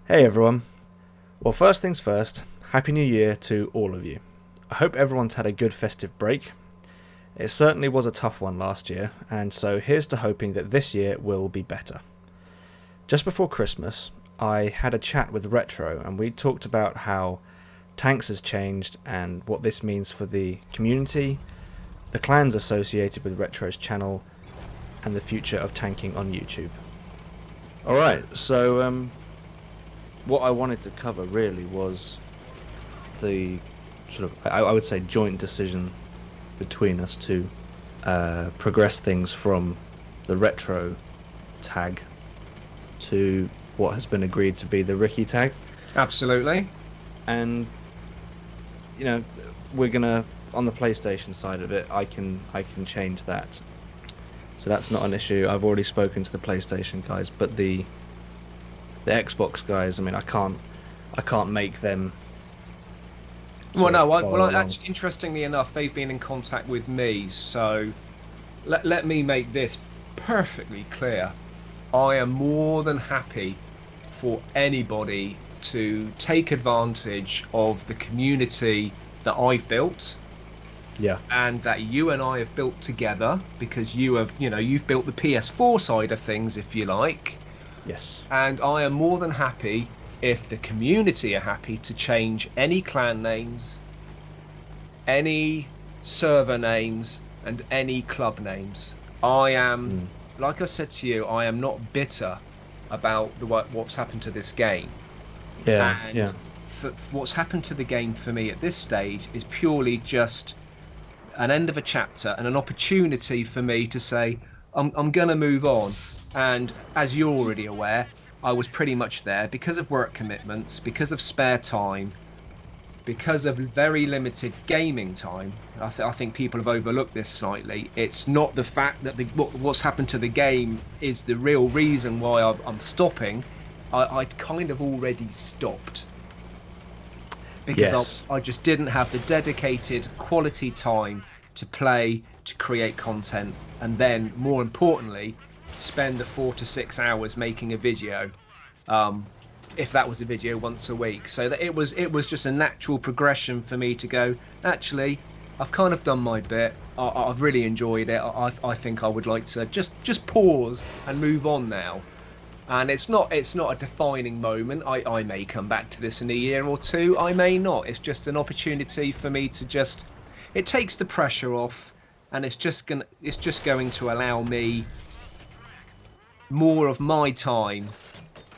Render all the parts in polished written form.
Hey everyone. Well, first things first, Happy New Year to all of you. I hope everyone's had a good festive break. It certainly was a tough one last year, and so here's to hoping that this year will be better. Just before Christmas, I had a chat with Retro, and we talked about how tanks has changed and what this means for the community, the clans associated with Retro's channel, and the future of tanking on YouTube. Alright, so what I wanted to cover really was the sort of, I would say, joint decision between us to progress things from the retro tag to what has been agreed to be the Ricky tag. Absolutely. And you know, we're gonna, on the PlayStation side of it, I can change that, so that's not an issue. I've already spoken to the PlayStation guys, but the Xbox guys, I mean, I can't make them. Well, no, actually, interestingly enough, they've been in contact with me, so let me make this perfectly clear. I am more than happy for anybody to take advantage of the community that I've built. Yeah. And that you and I have built together, because you've built the PS4 side of things, if you like. Yes. And I am more than happy if the community are happy to change any clan names, any server names, and any club names. I am, like I said to you, I am not bitter about what's happened to this game. Yeah. And yeah. What's happened to the game for me at this stage is purely just an end of a chapter and an opportunity for me to say, I'm going to move on. And as you're already aware, I was pretty much there because of work commitments, because of spare time, because of very limited gaming time. I think people have overlooked this slightly. It's not the fact that what's happened to the game is the real reason why I'm stopping. I'd kind of already stopped because I just didn't have the dedicated quality time to play, to create content, and then, more importantly, spend the 4 to 6 hours making a video, if that was a video once a week. So that it was just a natural progression for me to go, actually, I've kind of done my bit. I've really enjoyed it. I think I would like to just pause and move on now. And it's not a defining moment. I may come back to this in a year or two. I may not. It's just an opportunity for me to just. It takes the pressure off, and it's just going to allow me more of my time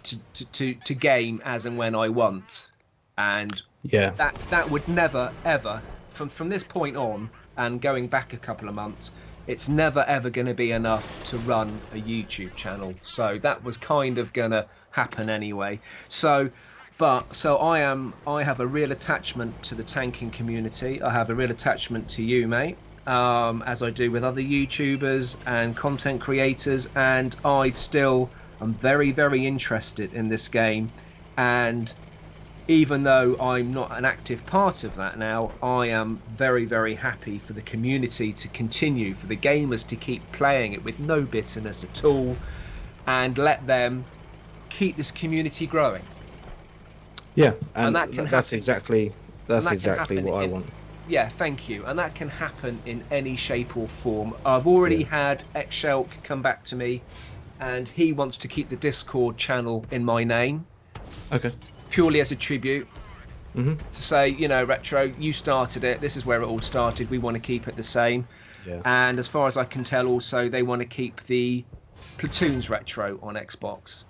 to game as and when I want. And that would never ever, from this point on and going back a couple of months, it's never ever going to be enough to run a YouTube channel. So that was kind of going to happen anyway. So I have a real attachment to the tanking community. I have a real attachment to you, mate, as I do with other YouTubers and content creators, and I still am very, very interested in this game. And even though I'm not an active part of that now, I am very, very happy for the community to continue, for the gamers to keep playing it with no bitterness at all, and let them keep this community growing. Yeah, and that's exactly what I want. Yeah, thank you. And that can happen in any shape or form. I've already had Xshelk come back to me, and he wants to keep the Discord channel in my name. Okay. Purely as a tribute. To say, Retro, you started it. This is where it all started. We want to keep it the same. Yeah. And as far as I can tell, also, they want to keep the Platoons Retro on Xbox.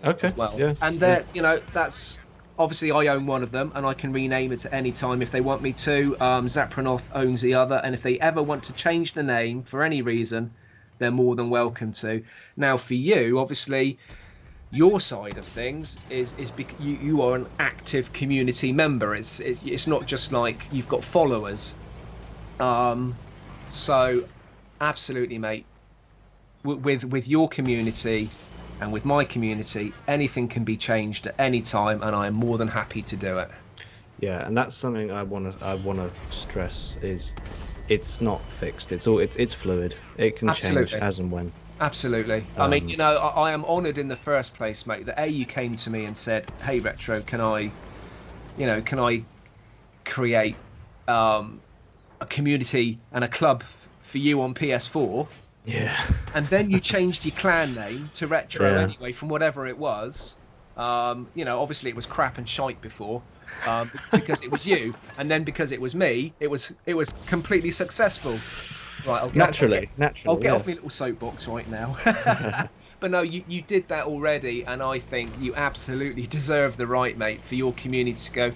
Okay. As well. Yeah. And that's... Obviously, I own one of them, and I can rename it at any time if they want me to. Zapranoth owns the other, and if they ever want to change the name for any reason, they're more than welcome to. Now, for you, obviously, your side of things is you are an active community member. It's not just like you've got followers. So, absolutely, mate. With your community. And with my community, anything can be changed at any time, and I am more than happy to do it. Yeah, and that's something I wanna stress is, it's not fixed. It's fluid. It can change as and when. Absolutely. I mean, I am honoured in the first place, mate, that you came to me and said, "Hey, Retro, can I create a community and a club for you on PS4?" Yeah. And then you changed your clan name to Retro anyway, from whatever it was. Obviously it was crap and shite before, because it was you, and then because it was me, it was completely successful. Right, I'll get off my little soapbox right now. But no, you did that already, and I think you absolutely deserve the right, mate, for your community to go,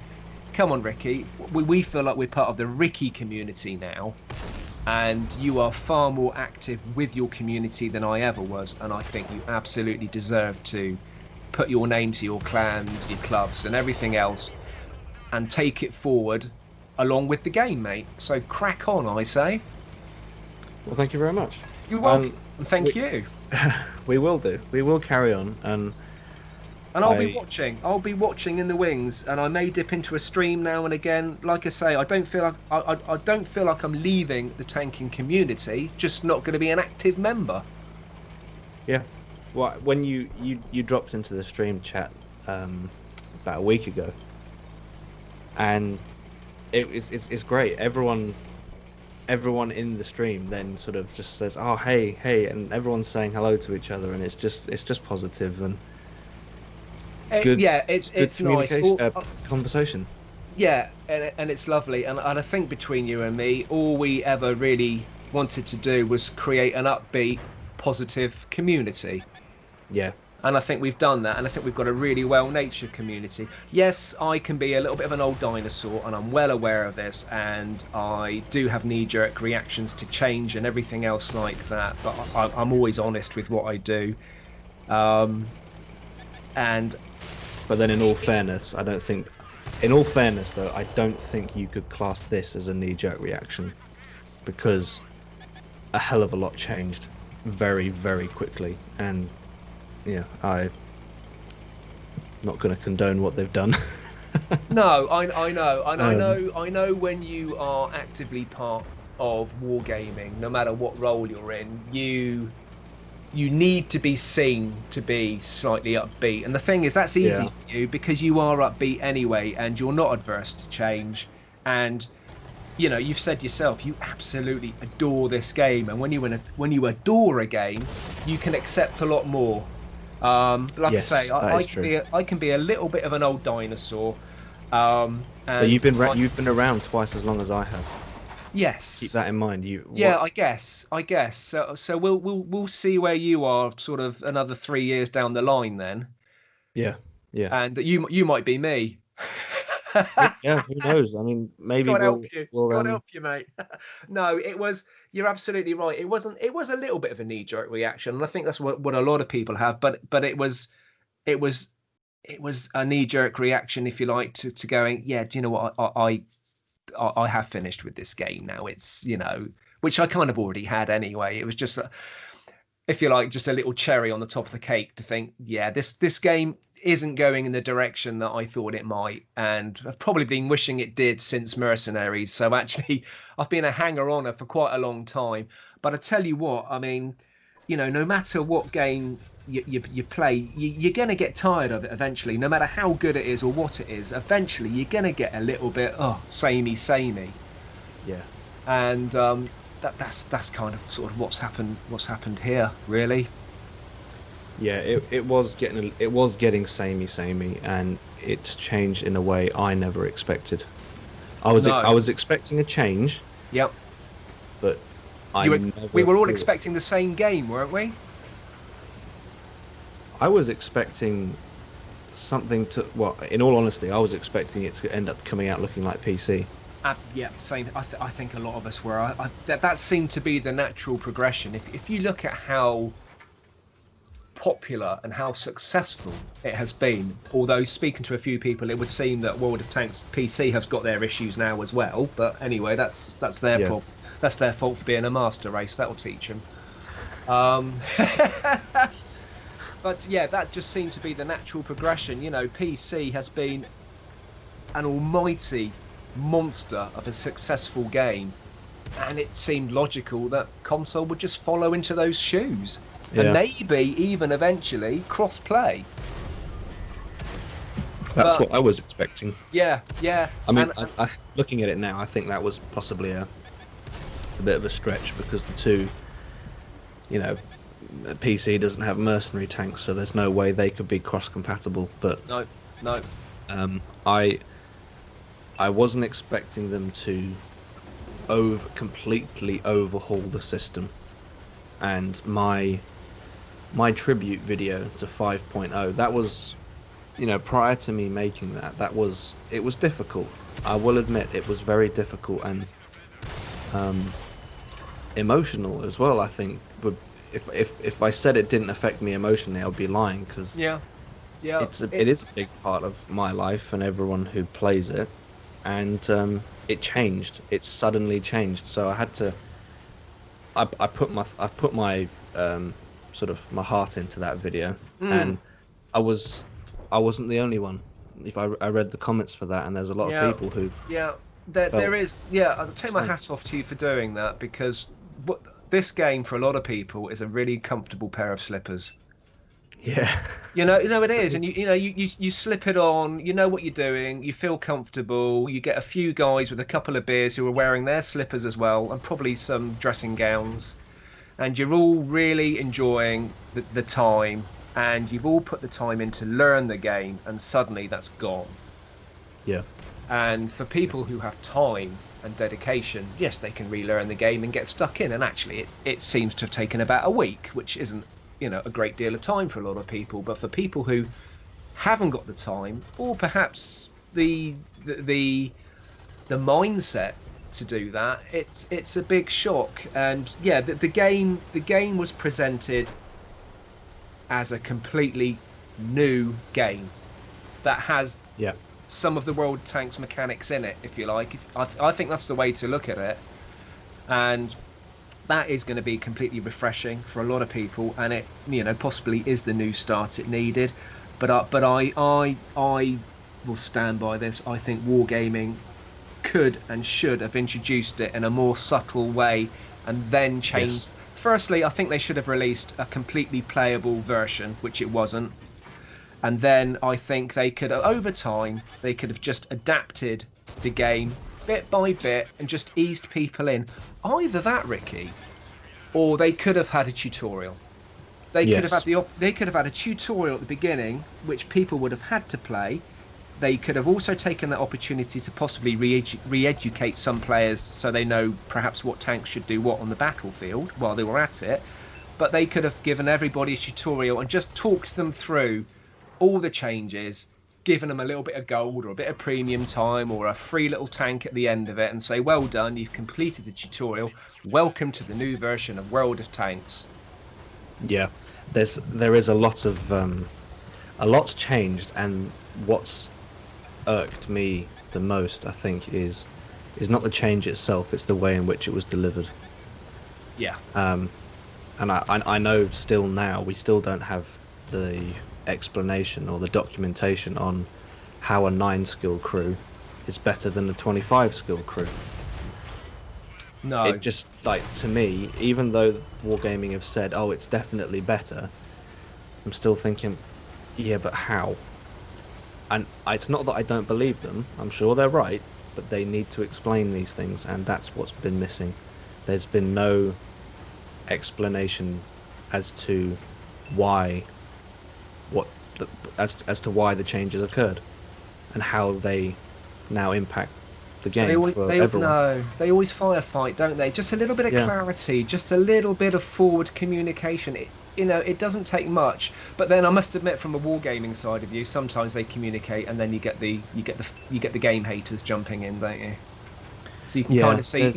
come on, Ricky, we feel like we're part of the Ricky community now, and you are far more active with your community than I ever was, and I think you absolutely deserve to put your name to your clans, your clubs, and everything else, and take it forward along with the game, mate. So crack on, I say. Well, thank you very much. You're welcome. And thank you. We will do. We will carry on, and I'll be watching. I'll be watching in the wings, and I may dip into a stream now and again. Like I say, I don't feel like I'm leaving the tanking community. Just not going to be an active member. Yeah. Well, when you dropped into the stream chat about a week ago, and it's great. Everyone in the stream then sort of just says, "Oh, hey," and everyone's saying hello to each other, and it's just positive and good. Yeah, it's nice conversation. Yeah, and it's lovely, and I think between you and me, all we ever really wanted to do was create an upbeat, positive community. Yeah. And I think we've done that, and I think we've got a really well-natured community. Yes, I can be a little bit of an old dinosaur, and I'm well aware of this, and I do have knee-jerk reactions to change and everything else like that, but I'm always honest with what I do. But then in all fairness, I don't think you could class this as a knee-jerk reaction, because a hell of a lot changed very, very quickly, and yeah, I'm not going to condone what they've done. No, I know, and I know when you are actively part of wargaming, no matter what role you're in, you need to be seen to be slightly upbeat. And the thing is, that's easy for you because you are upbeat anyway, and you're not adverse to change. And you've said yourself, you absolutely adore this game, and when you adore a game, you can accept a lot more. Like yes, I say, I can be a little bit of an old dinosaur. But you've been around twice as long as I have. Yes. Keep that in mind. I guess. So we'll see where you are, sort of another 3 years down the line, then. Yeah. And you might be me. Yeah, who knows? I mean, maybe God help you, mate. No, you're absolutely right. It was a little bit of a knee-jerk reaction, and I think that's what a lot of people have. But it was a knee-jerk reaction, if you like, to going, yeah, do you know what? I have finished with this game now. It's which I kind of already had anyway. It was just, if you like, just a little cherry on the top of the cake to think, yeah, this game isn't going in the direction that I thought it might, and I've probably been wishing it did since Mercenaries. So actually, I've been a hanger-oner for quite a long time. But I tell you what, I mean, no matter what game you play, you're going to get tired of it eventually. No matter how good it is or what it is, eventually you're going to get a little bit samey. Yeah. And that's kind of sort of what's happened here, really. Yeah, it was getting samey, and it's changed in a way I never expected. I was expecting a change. Yep. But we were all expecting the same game, weren't we? I was expecting something to. Well, in all honesty, I was expecting it to end up coming out looking like PC. Yeah, same. I think a lot of us were. That seemed to be the natural progression. If you look at how popular and how successful it has been, although speaking to a few people, it would seem that World of Tanks PC has got their issues now as well. But anyway, that's their problem. That's their fault for being a master race. That'll teach them. But yeah, that just seemed to be the natural progression. PC has been an almighty monster of a successful game, and it seemed logical that console would just follow into those shoes. and maybe even eventually cross-play. That's what I was expecting. Yeah. I mean, I, looking at it now, I think that was possibly a bit of a stretch, because the two, PC doesn't have mercenary tanks, so there's no way they could be cross-compatible. But no. I wasn't expecting them to completely overhaul the system, and my tribute video to 5.0, that was, prior to me making that, it was difficult. I will admit it was very difficult and emotional as well. I think, but if I said it didn't affect me emotionally, I would be lying, because it is a big part of my life and everyone who plays it, and it changed. It suddenly changed, so I had to. I put my sort of my heart into that video, and I wasn't the only one. If I read the comments for that, and there's a lot of people who there is. I'll take my hat off to you for doing that, because this game for a lot of people is a really comfortable pair of slippers. Yeah. It is, and you slip it on, you know what you're doing, you feel comfortable, you get a few guys with a couple of beers who are wearing their slippers as well, and probably some dressing gowns, and you're all really enjoying the time, and you've all put the time in to learn the game, and suddenly that's gone. Yeah. And for people who have time and dedication, yes, they can relearn the game and get stuck in, and actually it seems to have taken about a week, which isn't a great deal of time for a lot of people. But for people who haven't got the time, or perhaps the mindset to do that, it's a big shock. And the game was presented as a completely new game that has some of the World Tanks mechanics in it, if you like. I think that's the way to look at it, and that is going to be completely refreshing for a lot of people, and it possibly is the new start it needed. But I will stand by this. I think Wargaming could and should have introduced it in a more subtle way, and then changed. Yes. Firstly, I think they should have released a completely playable version, which it wasn't. And then I think they could, over time, they could have just adapted the game bit by bit and just eased people in. Either that, Ricky, or they could have had a tutorial. They could have had a tutorial at the beginning, which people would have had to play. They could have also taken that opportunity to possibly re-educate some players, so they know perhaps what tanks should do what on the battlefield while they were at it. But they could have given everybody a tutorial and just talked them through all the changes, given them a little bit of gold or a bit of premium time or a free little tank at the end of it, and say, well done, you've completed the tutorial, welcome to the new version of World of Tanks. Yeah, there is a lot's changed, and what's irked me the most, I think, is not the change itself, it's the way in which it was delivered. Yeah. And I know still now we still don't have the explanation or the documentation on how a 9 skill crew is better than a 25 skill crew. No. It just, like, to me, even though Wargaming have said, oh, it's definitely better, I'm still thinking, yeah, but how? And it's not that I don't believe them, I'm sure they're right, but they need to explain these things, and that's what's been missing. There's been no explanation as to why as to why the changes occurred and how they now impact the game for everyone. No, they always firefight, don't they? Just a little bit of clarity, just a little bit of forward communication. It doesn't take much, but then I must admit, from a wargaming side of view, sometimes they communicate, and then you get the game haters jumping in, don't you? So you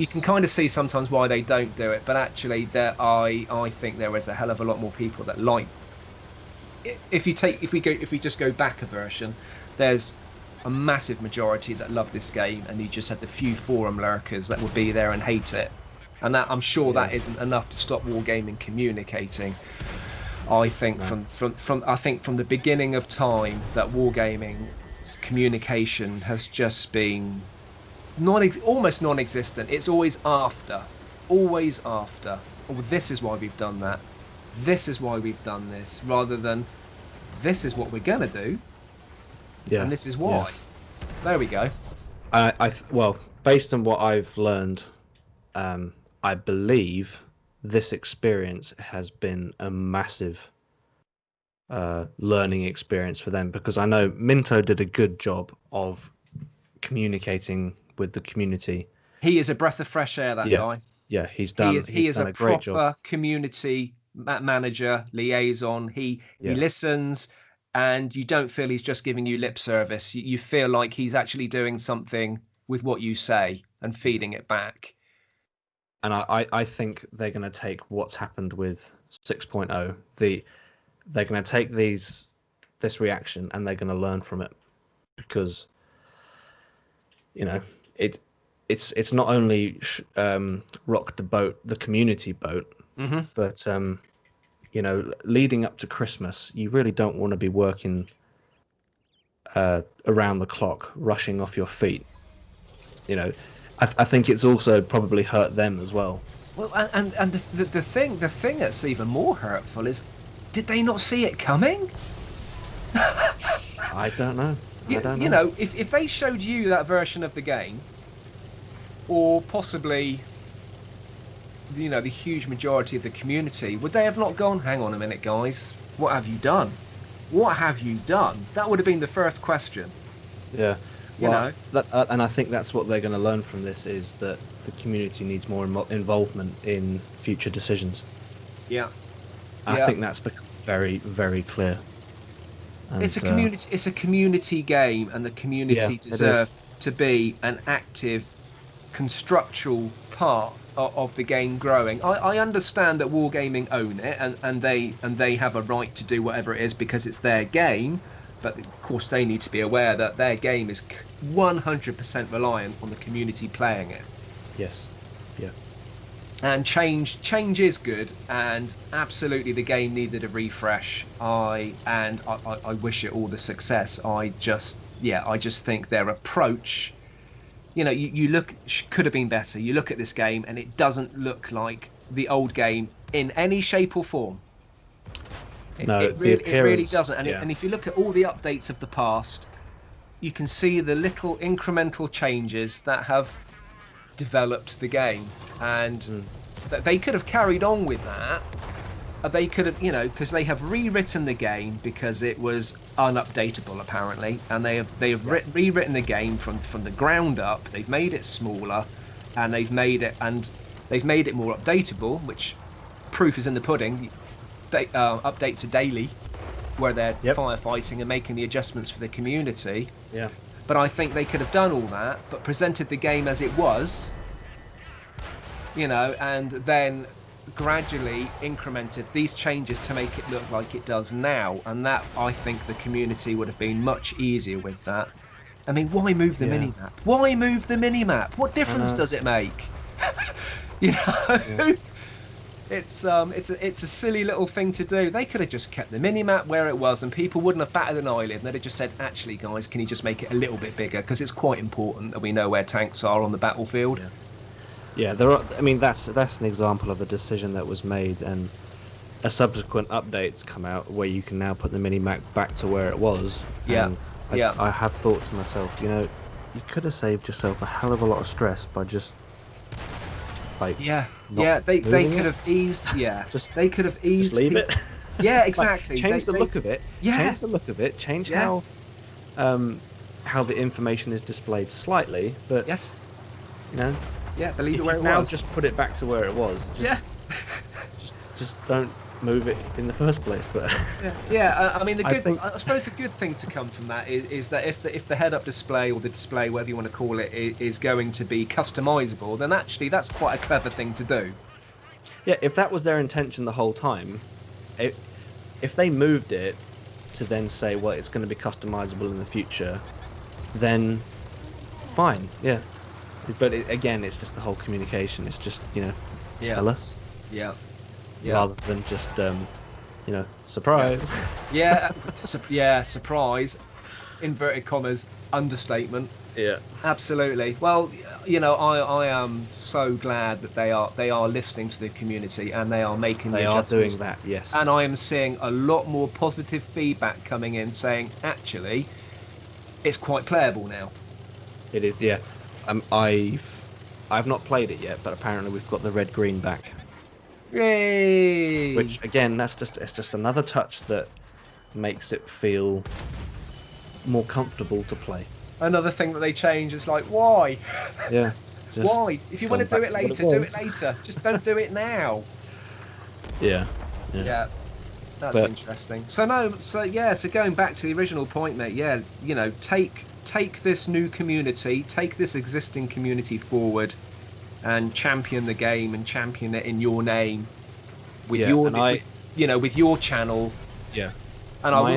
can kind of see sometimes why they don't do it, but actually, I think there is a hell of a lot more people that like. If we just go back a version, there's a massive majority that love this game, and you just had the few forum lurkers that would be there and hate it, and that I'm sure that isn't enough to stop wargaming communicating. I think from the beginning of time that wargaming's communication has just been almost non-existent. It's always after. Oh, this is why we've done that. this is why we've done this, rather than this is what we're gonna do, and this is why. There we go. Well, based on what I've learned, I believe this experience has been a massive learning experience for them, because I know Minto did a good job of communicating with the community. He is a breath of fresh air, that guy. Yeah, he's done a great job. Proper community manager, liaison. He listens, and you don't feel he's just giving you lip service. You feel like he's actually doing something with what you say and feeding it back. And I think they're going to take what's happened with 6.0. They're going to take this reaction, and they're going to learn from it, because it's not only rocked the community boat, but leading up to Christmas, you really don't want to be working around the clock, rushing off your feet. I think it's also probably hurt them as well. Well, and the thing that's even more hurtful is, did they not see it coming? I don't know. If they showed you that version of the game, or possibly, the huge majority of the community, would they have not gone, hang on a minute, guys, what have you done? What have you done? That would have been the first question. Yeah. And I think that's what they're going to learn from this, is that the community needs more involvement in future decisions. Yeah. I think that's become very, very clear. And, it's a community game, and the community deserve to be an active, constructual part of the game growing. I understand that Wargaming own it, and they have a right to do whatever it is because it's their game. But of course, they need to be aware that their game is 100% reliant on the community playing it. Yes. Yeah. And change is good, and absolutely the game needed a refresh. I wish it all the success. I just think their approach, you look, could have been better. You look at this game and it doesn't look like the old game in any shape or form. It really doesn't. And if you look at all the updates of the past, you can see the little incremental changes that have developed the game, and that they could have carried on with that. They could have, because they have rewritten the game because it was unupdatable apparently, and they have rewritten the game from the ground up. They've made it smaller, and they've made it more updatable, which proof is in the pudding. Updates are daily, where they're firefighting and making the adjustments for the community. Yeah. But I think they could have done all that, but presented the game as it was, and then gradually incremented these changes to make it look like it does now. And that, I think, the community would have been much easier with that. I mean, why move the minimap? Why move the minimap? What difference does it make? It's a silly little thing to do. They could have just kept the minimap where it was, and people wouldn't have batted an eyelid. And they'd have just said, actually, guys, can you just make it a little bit bigger? Because it's quite important that we know where tanks are on the battlefield. Yeah, that's an example of a decision that was made, and a subsequent update's come out where you can now put the minimap back to where it was. And I have thought to myself, you could have saved yourself a hell of a lot of stress by just they could have eased. They could have eased. Just leave it. Yeah, exactly. Change the look of it. Change the look of it. Change how the information is displayed slightly, but believe it where it was. Now just put it back to where it was. Just don't move it in the first place. But I mean, I suppose the good thing to come from that is that if the head-up display, or the display, whatever you want to call it, is going to be customizable, then actually that's quite a clever thing to do. Yeah, if that was their intention the whole time, if they moved it to then say, well, it's going to be customizable in the future, then fine, yeah. But again, it's just the whole communication. It's just, tell us. Yeah. Rather than just, surprise. Surprise. Inverted commas, understatement. Yeah. Absolutely. Well, I am so glad that they are listening to the community and they are making the They are doing adjustments. that, yes. And I am seeing a lot more positive feedback coming in saying, actually, it's quite playable now. It is, yeah. I've not played it yet, but apparently we've got the red green back. Yay! Which again, it's just another touch that makes it feel more comfortable to play. Another thing that they change is like, why? Yeah. Why? If you want to do it later, do it was. later. Just don't do it now. Yeah. Yeah. That's interesting. So going back to the original point, mate. Yeah, take this new community, take this existing community forward, and champion the game and champion it in your name, with with your channel. Yeah. And my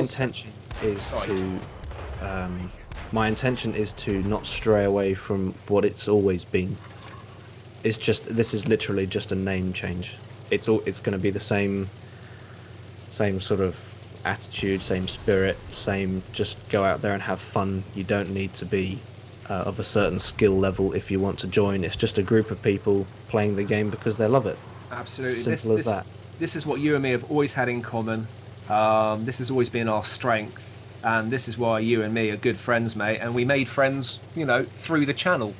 intention is to not stray away from what it's always been. This is literally just a name change. It's going to be the same sort of attitude, same spirit, same just go out there and have fun. You don't need to be of a certain skill level if you want to join. It's just a group of people playing the game because they love it. Absolutely. Simple as that. This is what you and me have always had in common. This has always been our strength, and this is why you and me are good friends, mate. And we made friends, through the channel.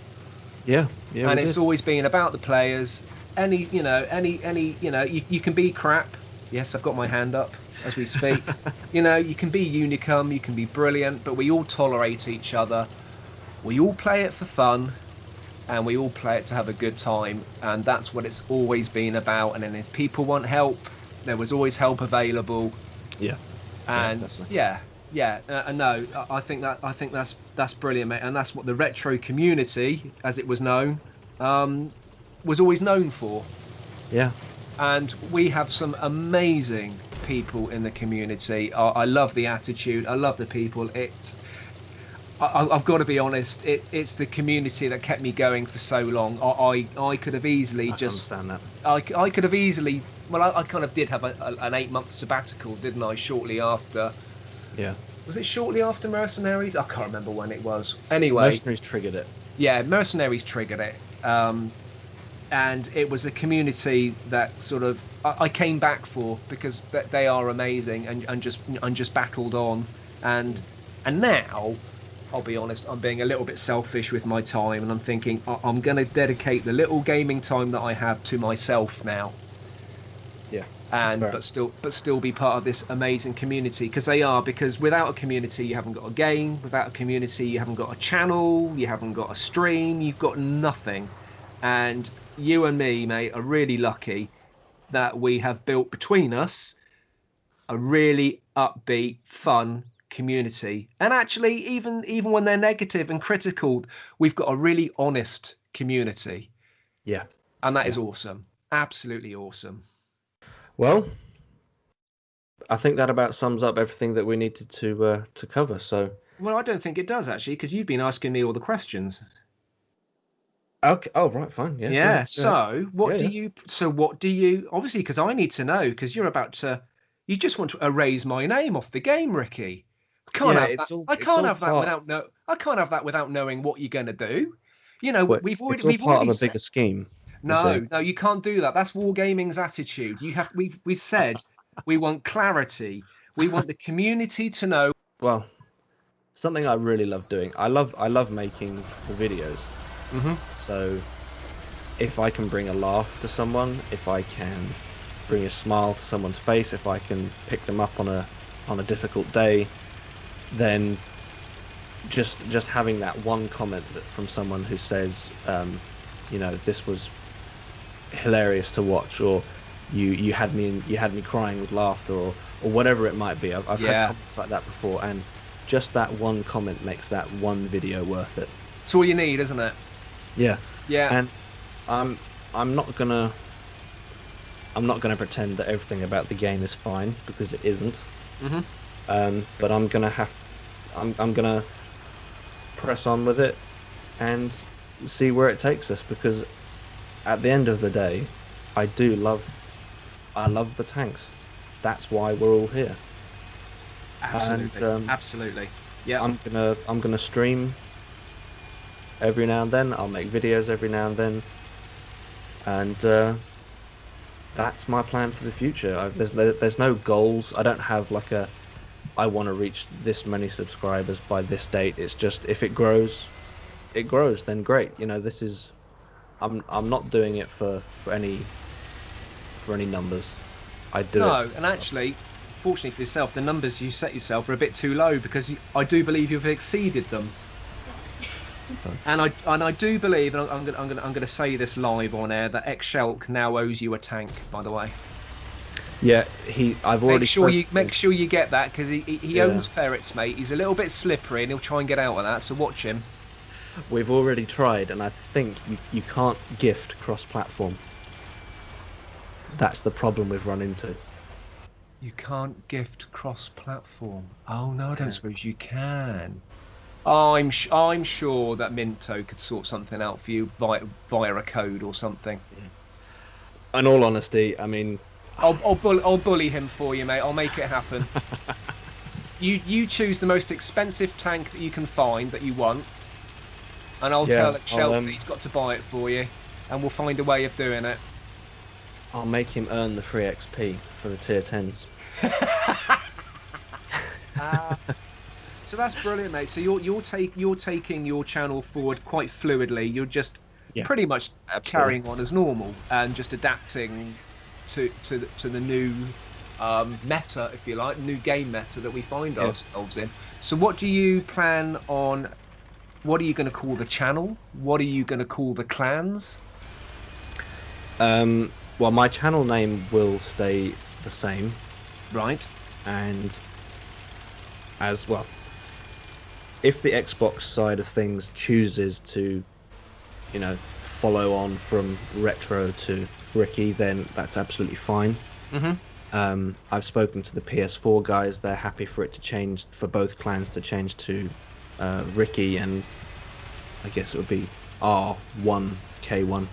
Yeah. And it's always been about the players. You can be crap. Yes, I've got my hand up as we speak. You can be unicum, you can be brilliant, but we all tolerate each other. We all play it for fun, and we all play it to have a good time, and that's what it's always been about. And then if people want help, there was always help available. Yeah. And no, I think that's brilliant, mate. And that's what the retro community, as it was known, was always known for. Yeah. And we have some amazing people in the community. I love the attitude. I love the people. I've got to be honest. It's the community that kept me going for so long. I could have easily understand that. I could have easily. Well, I kind of did have an 8-month sabbatical, didn't I? Shortly after. Yeah. Was it shortly after Mercenaries? I can't remember when it was. Anyway. Mercenaries triggered it. Yeah, Mercenaries triggered it. And it was a community that sort of I came back for, because they are amazing, and just battled on, and now I'll be honest, I'm being a little bit selfish with my time, and I'm thinking I'm going to dedicate the little gaming time that I have to myself now. Yeah. And but still be part of this amazing community, because without a community you haven't got a game, without a community you haven't got a channel, you haven't got a stream, you've got nothing. And you and me, mate, are really lucky that we have built between us a really upbeat, fun community. And actually, even when they're negative and critical, we've got a really honest community. Yeah. And that is awesome. Absolutely awesome. Well, I think that about sums up everything that we needed to cover. So. Well, I don't think it does, actually, because you've been asking me all the questions. Okay. Oh, right. Fine. Yeah. Yeah. So, what do you? Obviously, because I need to know, because you're about to. You just want to erase my name off the game, Ricky. I can't have that without knowing what you're going to do. We've already part of a bigger scheme. No, you can't do that. That's Wargaming's attitude. We said we want clarity. We want the community to know. Well, something I really love doing. I love making the videos. Mm-hmm. So if I can bring a laugh to someone, if I can bring a smile to someone's face, if I can pick them up on a difficult day, then just having that one comment from someone who says, this was hilarious to watch, or you had me crying with laughter, or whatever it might be. I've had comments like that before, and just that one comment makes that one video worth it. It's all you need, isn't it? Yeah. Yeah. And I'm not gonna pretend that everything about the game is fine, because it isn't. Mm-hmm. But I'm gonna press on with it and see where it takes us, because at the end of the day, I love the tanks. That's why we're all here. Absolutely. And, absolutely. Yeah. I'm gonna stream every now and then. I'll make videos every now and then, and that's my plan for the future. There's no goals. I don't have like I want to reach this many subscribers by this date. It's just if it grows, then great. You know, this is I'm not doing it for any numbers. I do it. And actually, fortunately for yourself, the numbers you set yourself are a bit too low, because I do believe you've exceeded them. Sorry. And I do believe, and I'm gonna say this live on air, that X-Shelk now owes you a tank. By the way. Yeah, I've already. Make sure you get that, because he owns ferrets, mate. He's a little bit slippery, and he'll try and get out of that. So watch him. We've already tried, and I think you can't gift cross-platform. That's the problem we've run into. You can't gift cross-platform. Oh no, I don't suppose you can. I'm sure that Minto could sort something out for you via a code or something. In all honesty, I mean, I'll bully him for you, mate. I'll make it happen. You choose the most expensive tank that you can find that you want, and I'll tell Shelf that he's got to buy it for you, and we'll find a way of doing it. I'll make him earn the free XP for the tier 10s. So that's brilliant, mate. So you're taking your channel forward quite fluidly. You're just pretty much carrying on as normal and just adapting to the new meta, if you like, new game meta that we find ourselves in. So what do you plan on? What are you going to call the channel? What are you going to call the clans? Well, my channel name will stay the same. Right. And as well, if the Xbox side of things chooses to, you know, follow on from Retro to Ricky, then that's absolutely fine. Mm-hmm. I've spoken to the PS4 guys. They're happy for it to change, for both clans to change to Ricky, and I guess it would be R1 K1,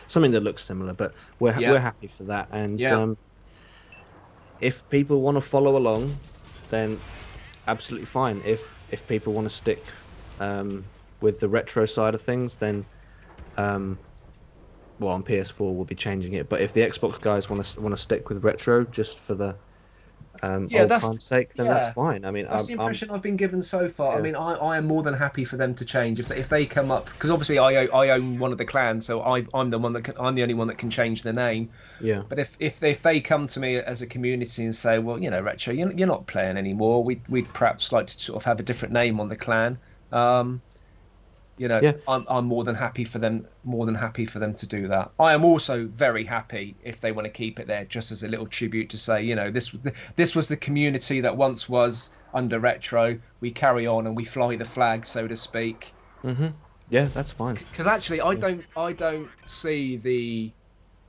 something that looks similar, but we're happy for that. And if people want to follow along, then absolutely fine. If people want to stick with the retro side of things, then on PS4 we'll be changing it. But if the Xbox guys want to stick with retro just for the old time's sake, then that's fine. I mean, that's the impression I've been given so far. I mean, I am more than happy for them to change if they come up, because obviously I own one of the clans, so I'm the only one that can change the name. Yeah. But if they come to me as a community and say, well, you know, Retro, you're not playing anymore, we'd perhaps like to sort of have a different name on the clan. I'm more than happy for them to do that. I am also very happy if they want to keep it there, just as a little tribute to say, you know, this was the community that once was under Retro. We carry on and we fly the flag, so to speak. Mm-hmm. Yeah, that's fine. Because actually, I don't see the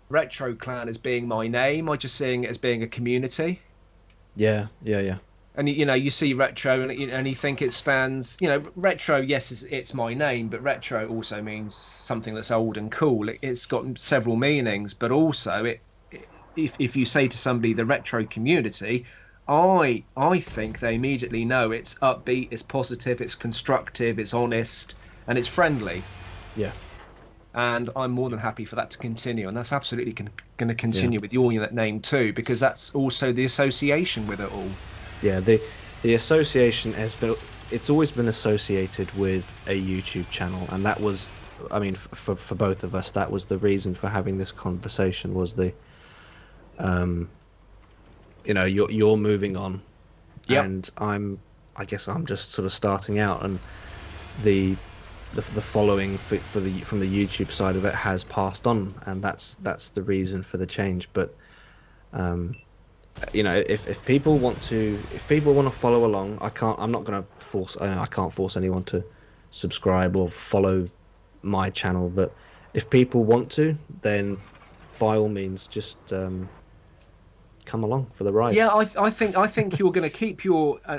Retro clan as being my name. I'm just seeing it as being a community. Yeah. And you know, you see Retro, and you think it stands. You know, Retro. Yes, it's my name, but Retro also means something that's old and cool. It's got several meanings, but also if you say to somebody the Retro community, I think they immediately know it's upbeat, it's positive, it's constructive, it's honest, and it's friendly. Yeah. And I'm more than happy for that to continue, and that's absolutely going to continue with your name too, because that's also the association with it all. Yeah, the association it's always been associated with a YouTube channel, and that was, I mean, for both of us, that was the reason for having this conversation, was the you know, you're moving on, and I guess I'm just sort of starting out, and the following from the YouTube side of it has passed on, and that's the reason for the change. But you know, if people want to follow along, I'm not going to force. I can't force anyone to subscribe or follow my channel. But if people want to, then by all means, just come along for the ride. Yeah, I think you're going to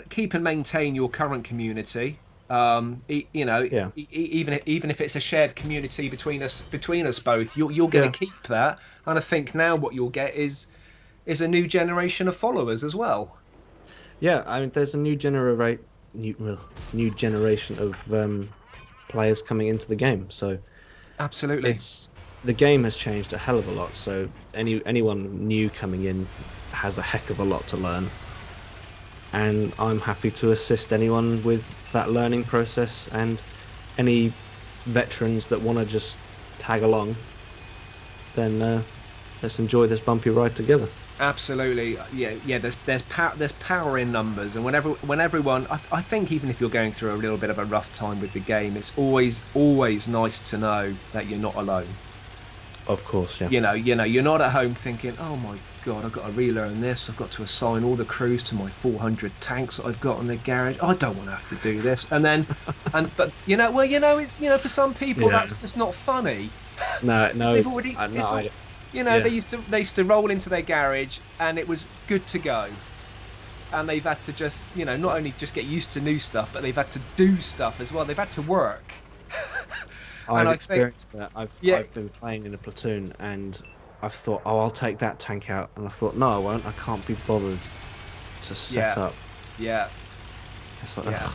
keep and maintain your current community. You know, even if it's a shared community between us both, you're going to keep that. And I think now what you'll get is a new generation of followers as well. Yeah, I mean, there's a new generation of players coming into the game. So Absolutely. the game has changed a hell of a lot. So anyone new coming in has a heck of a lot to learn, and I'm happy to assist anyone with that learning process, and any veterans that want to just tag along, then let's enjoy this bumpy ride together. Absolutely, yeah. There's power in numbers, and when everyone, I think even if you're going through a little bit of a rough time with the game, it's always nice to know that you're not alone. Of course, yeah. You're not at home thinking, oh my god, I've got to relearn this. I've got to assign all the crews to my 400 tanks that I've got in the garage. I don't want to have to do this. And then, but it's for some people that's just not funny. No. They've already. They used to roll into their garage and it was good to go, and they've had to just not only just get used to new stuff, but they've had to do stuff as well. They've had to work. I've experienced that. I've been playing in a platoon and I've thought, oh, I'll take that tank out, and I thought, no, I won't. I can't be bothered to set up. Yeah. It's like, yeah.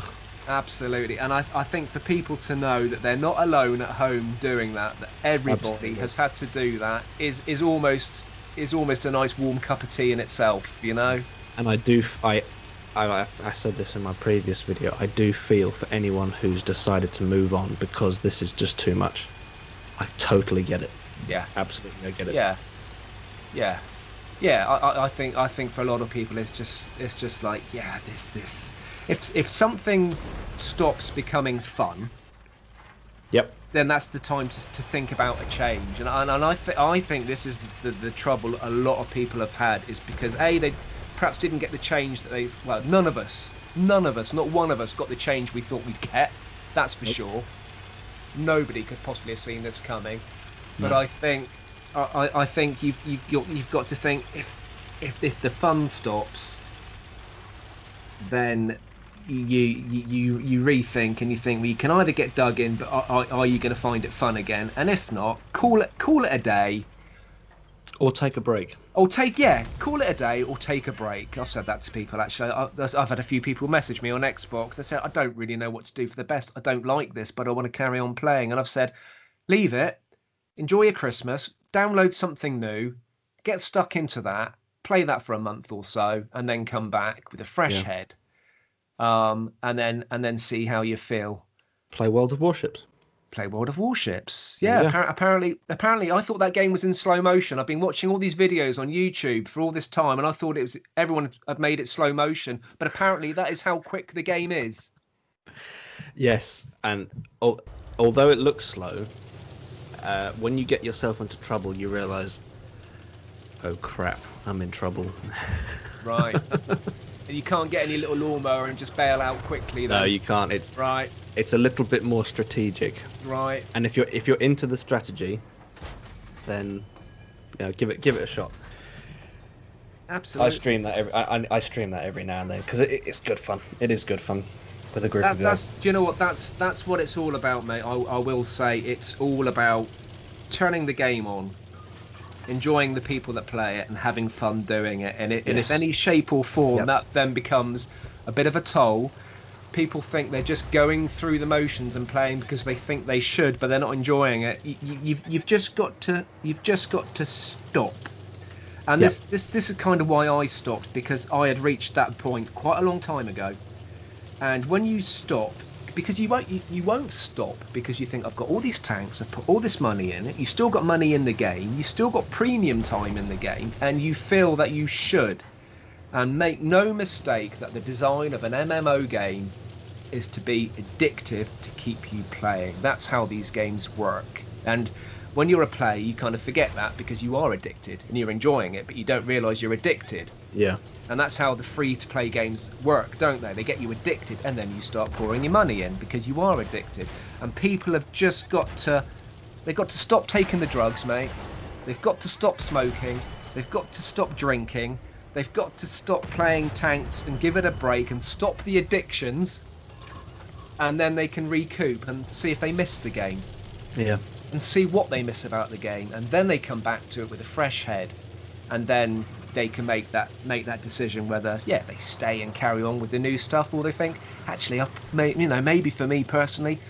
Absolutely, and I think for people to know that they're not alone at home doing that everybody has had to do that is almost a nice warm cup of tea in itself, And I said this in my previous video, I do feel for anyone who's decided to move on because this is just too much. I totally get it. Yeah, absolutely, I get it. Yeah. I think for a lot of people it's just like, this. If something stops becoming fun, then that's the time to think about a change. And I think this is the trouble a lot of people have had, is because they perhaps didn't get the change that none of us, not one of us got the change we thought we'd get. That's for sure. Nobody could possibly have seen this coming. But I think you've got to think, if the fun stops, then you rethink and you think, well, you can either get dug in, but are you going to find it fun again? And if not, call it a day, or take a break. Call it a day or take a break. I've said that to people actually. I've had a few people message me on Xbox. They said, I don't really know what to do for the best. I don't like this, but I want to carry on playing. And I've said, leave it, enjoy your Christmas, download something new, get stuck into that, play that for a month or so, and then come back with a fresh head. And then see how you feel. Play World of Warships. Yeah. Apparently, I thought that game was in slow motion. I've been watching all these videos on YouTube for all this time, and I thought everyone had made it slow motion. But apparently, that is how quick the game is. Yes, and although it looks slow, when you get yourself into trouble, you realise, oh crap, I'm in trouble. Right. And you can't get any little lawnmower and just bail out quickly, then. No, you can't. It's a little bit more strategic. Right. And if you're into the strategy, then give it a shot. Absolutely. I stream that every now and then because it's good fun. It is good fun with a group of guys. Do you know what? That's what it's all about, mate. I will say it's all about turning the game on, enjoying the people that play it, and having fun doing it. And if any shape or form that then becomes a bit of a toll, people think they're just going through the motions and playing because they think they should, but they're not enjoying it. You've just got to stop. And this is kind of why I stopped, because I had reached that point quite a long time ago. And when you stop, because you won't stop because you think, I've got all these tanks, I've put all this money in it, you still got money in the game, you still got premium time in the game, and you feel that you should. And make no mistake that the design of an MMO game is to be addictive to keep you playing. That's how these games work. And when you're a player, you kind of forget that because you are addicted and you're enjoying it, but you don't realise you're addicted. Yeah. And that's how the free-to-play games work, don't they? They get you addicted, and then you start pouring your money in because you are addicted. And people have just they've got to stop taking the drugs, mate. They've got to stop smoking. They've got to stop drinking. They've got to stop playing tanks and give it a break and stop the addictions. And then they can recoup and see if they missed the game. Yeah. And see what they miss about the game. And then they come back to it with a fresh head. And then they can make that decision whether they stay and carry on with the new stuff, or they think, actually, maybe for me personally,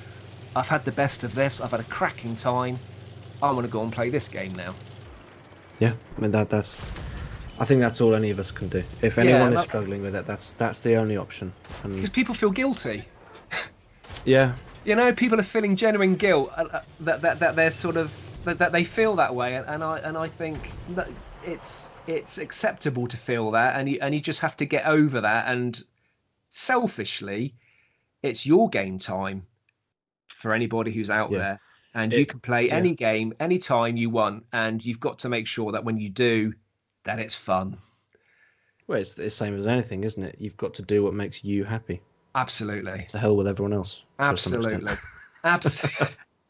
I've had the best of this. I've had a cracking time. I want to go and play this game now. Yeah, I mean that's. I think that's all any of us can do. If Yeah, anyone is struggling with it, that's the only option. because people feel guilty. Yeah. You know, people are feeling genuine guilt that they're sort of that they feel that way, and I think that it's acceptable to feel that, and you just have to get over that. And selfishly, it's your game time for anybody who's out there, and you can play any game anytime you want, and you've got to make sure that when you do, that it's fun. Well, it's the same as anything, isn't it? You've got to do what makes you happy. Absolutely. To hell with everyone else. Absolutely.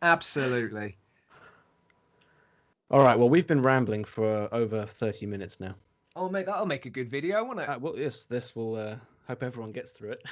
Absolutely. All right. Well, we've been rambling for over 30 minutes now. Oh, mate, that'll make a good video, won't it? Well, yes. This will. Hope everyone gets through it.